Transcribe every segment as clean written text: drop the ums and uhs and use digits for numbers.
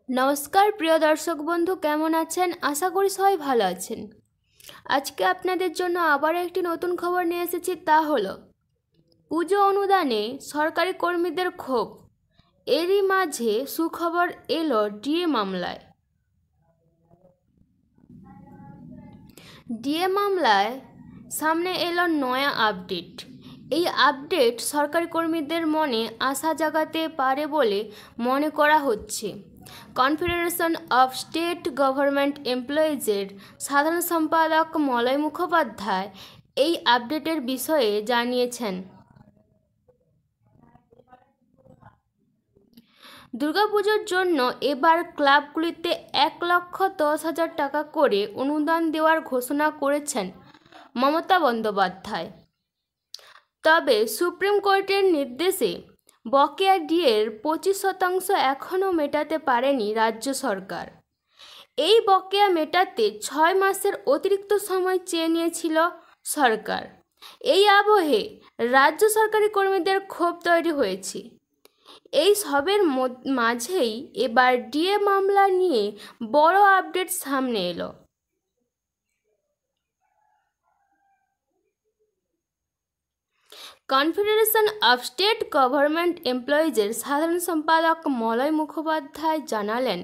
নমস্কার প্রিয় দর্শক বন্ধু, কেমন আছেন? আশা করি সবাই ভালো আছেন। আজকে আপনাদের জন্য আবার একটি নতুন খবর নিয়ে এসেছি, তা হলো পুজো অনুদানে সরকারি কর্মীদের ক্ষোভ। এরই মাঝে সুখবর এলো ডিএ মামলায়। ডিএ মামলায় সামনে এলো নয়া আপডেট। এই আপডেট সরকারি কর্মীদের মনে আশা জাগাতে পারে বলে মনে করা হচ্ছে। কনফেডারেশন অফ স্টেট গভর্নমেন্ট এমপ্লয়িজের সাধারণ সম্পাদক মলয় মুখোপাধ্যায় এই আপডেটের বিষয়ে জানিয়েছেন। দুর্গাপুজোর জন্য এবার ক্লাবগুলিতে 1,10,000 টাকা করে অনুদান দেওয়ার ঘোষণা করেছেন মমতা বন্দ্যোপাধ্যায়। তবে সুপ্রিম কোর্টের নির্দেশে বকেয়া ডিএর 25% এখনও মেটাতে পারেনি রাজ্য সরকার। এই বকেয়া মেটাতে 6 মাসের অতিরিক্ত সময় চেয়ে নিয়েছিল সরকার। এই আবহে রাজ্য সরকারি কর্মীদের ক্ষোভ তৈরি হয়েছে। এই সবের মাঝেই এবার ডিএ মামলা নিয়ে বড় আপডেট সামনে এলো। কনফেডারেশন অফ স্টেট গভর্নমেন্ট এমপ্লয়িজের সাধারণ সম্পাদক মলয় মুখোপাধ্যায় জানালেন,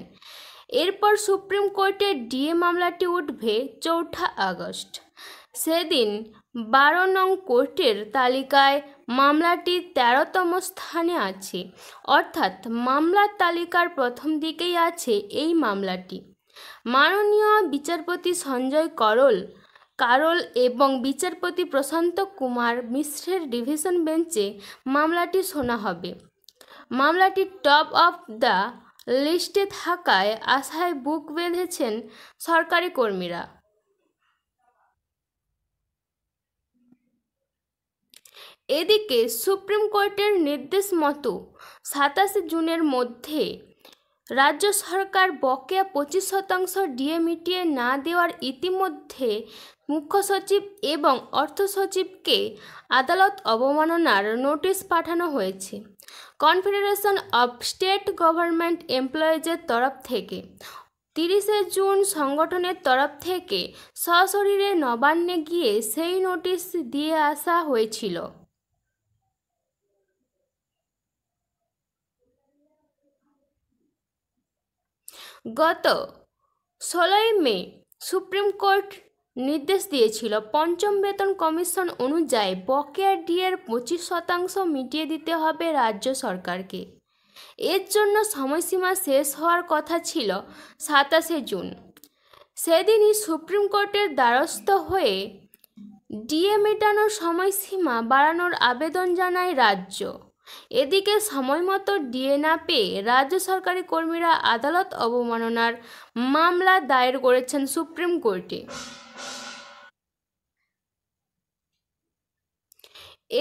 এরপর সুপ্রিম কোর্টে ডিএ মামলাটি উঠবে 4 আগস্ট। সেদিন 12 নং কোর্টের তালিকায় মামলাটি 13তম স্থানে আছে, অর্থাৎ মামলার তালিকার প্রথম দিকেই আছে এই মামলাটি। মাননীয় বিচারপতি সঞ্জয় কারোল এবং বিচারপতি প্রশান্ত কুমার মিশ্রের ডিভিশন বেঞ্চে মামলাটি শোনা হবে। মামলাটি টপ অফ দ্য লিস্টে থাকায় আশায় বুক বেঁধেছেন সরকারি কর্মীরা। এদিকে সুপ্রিম কোর্টের নির্দেশ মতো 27 জুনের মধ্যে রাজ্য সরকার বকেয়া 25% ডিএ মিটিয়ে না দেওয়ার ইতিমধ্যে মুখ্য সচিব এবং অর্থ সচিবকে আদালত অবমাননার নোটিশ পাঠানো হয়েছে। কনফেডারেশন অফ স্টেট গভর্নমেন্ট এমপ্লয়িজের তরফ থেকে 30 জুন সংগঠনের তরফ থেকে সশরীরে নবান্নে গিয়ে সেই নোটিশ দিয়ে আসা হয়েছিল। গত 16 মে সুপ্রিম কোর্ট নির্দেশ দিয়েছিল, পঞ্চম বেতন কমিশন অনুযায়ী বকেয়া ডিএর 25% মিটিয়ে দিতে হবে রাজ্য সরকারকে। এর জন্য সময়সীমা শেষ হওয়ার কথা ছিল 27 জুন। সেদিনই সুপ্রিম কোর্টের দ্বারস্থ হয়ে ডিএ মেটানোর সময়সীমা বাড়ানোর আবেদন জানায় রাজ্য। এদিকে সময়মতো ডিএ না পেয়ে রাজ্য সরকারি কর্মীরা আদালত অবমাননার মামলা দায়ের করেছেন সুপ্রিম কোর্টে।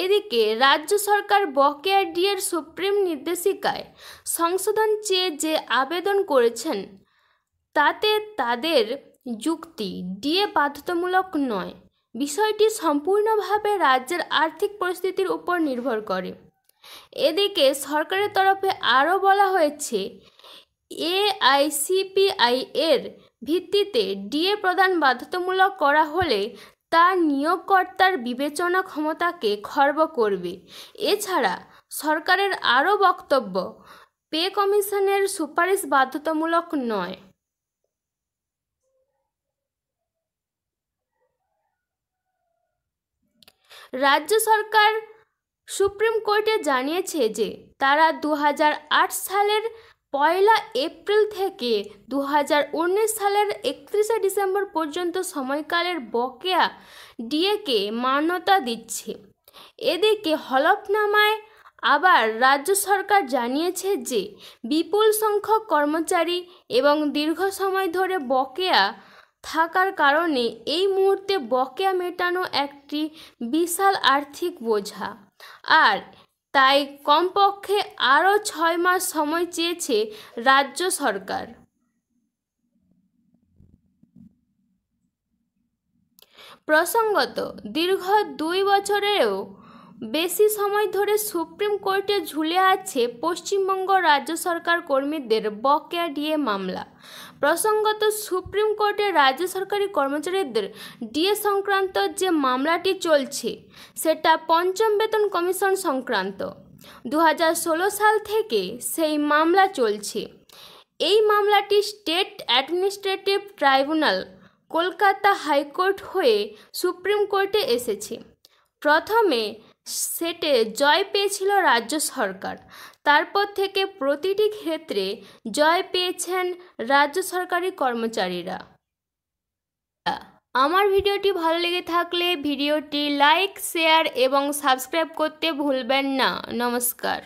এদিকে রাজ্য সরকার বকেয়া ডিএর সুপ্রিম নির্দেশিকায় সংশোধন চেয়ে যে আবেদন করেছেন তাতে তাদের যুক্তি, ডিএ বাধ্যতামূলক নয়। বিষয়টি সম্পূর্ণভাবে রাজ্যের আর্থিক পরিস্থিতির উপর নির্ভর করে। এদিকে সরকারের তরফে আরও বলা হয়েছে, এআইসিপিআই এর ভিত্তিতে ডিএ প্রদান বাধ্যতামূলক করা হলে তা নিয়োগকর্তার বিবেচনা ক্ষমতাকে খর্ব করবে। এছাড়া সরকারের আরও বক্তব্য, পে কমিশনের সুপারিশ বাধ্যতামূলক নয়। রাজ্য সরকার সুপ্রিম কোর্টে জানিয়েছে যে তারা 2008 সালের 1 এপ্রিল থেকে 2019 সালের 31 ডিসেম্বর পর্যন্ত সময়কালের বকেয়া ডিএকে মান্যতা দিচ্ছে। এদিকে হলফনামায় আবার রাজ্য সরকার জানিয়েছে যে বিপুল সংখ্যক কর্মচারী এবং দীর্ঘ সময় ধরে বকেয়া থাকার কারণে এই মুহূর্তে বকেয়া মেটানো একটি বিশাল আর্থিক বোঝা, আর তাই কমপক্ষে আরও 6 মাস সময় চেয়েছে রাজ্য সরকার। প্রসঙ্গত, দীর্ঘ 2 বছরেও বেশি সময় ধরে সুপ্রিম কোর্টে ঝুলে আছে পশ্চিমবঙ্গ রাজ্য সরকার কর্মীদের বকেয়া ডিএ মামলা। প্রসঙ্গত, সুপ্রিম কোর্টে রাজ্য সরকারি কর্মচারীদের ডিএ সংক্রান্ত যে মামলাটি চলছে সেটা পঞ্চম বেতন কমিশন সংক্রান্ত। 2016 সাল থেকে সেই মামলা চলছে। এই মামলাটি state administrative tribunal Kolkata high court হয়ে সুপ্রিম কোর্টে এসেছে। প্রথমে সেটে জয় পেয়েছিল রাজ্য সরকার, তারপর থেকে প্রতিটি ক্ষেত্রে জয় পেয়েছেন রাজ্য সরকারি কর্মচারীরা। আমার ভিডিওটি ভালো লেগে থাকলে ভিডিওটি লাইক, শেয়ার এবং সাবস্ক্রাইব করতে ভুলবেন না। নমস্কার।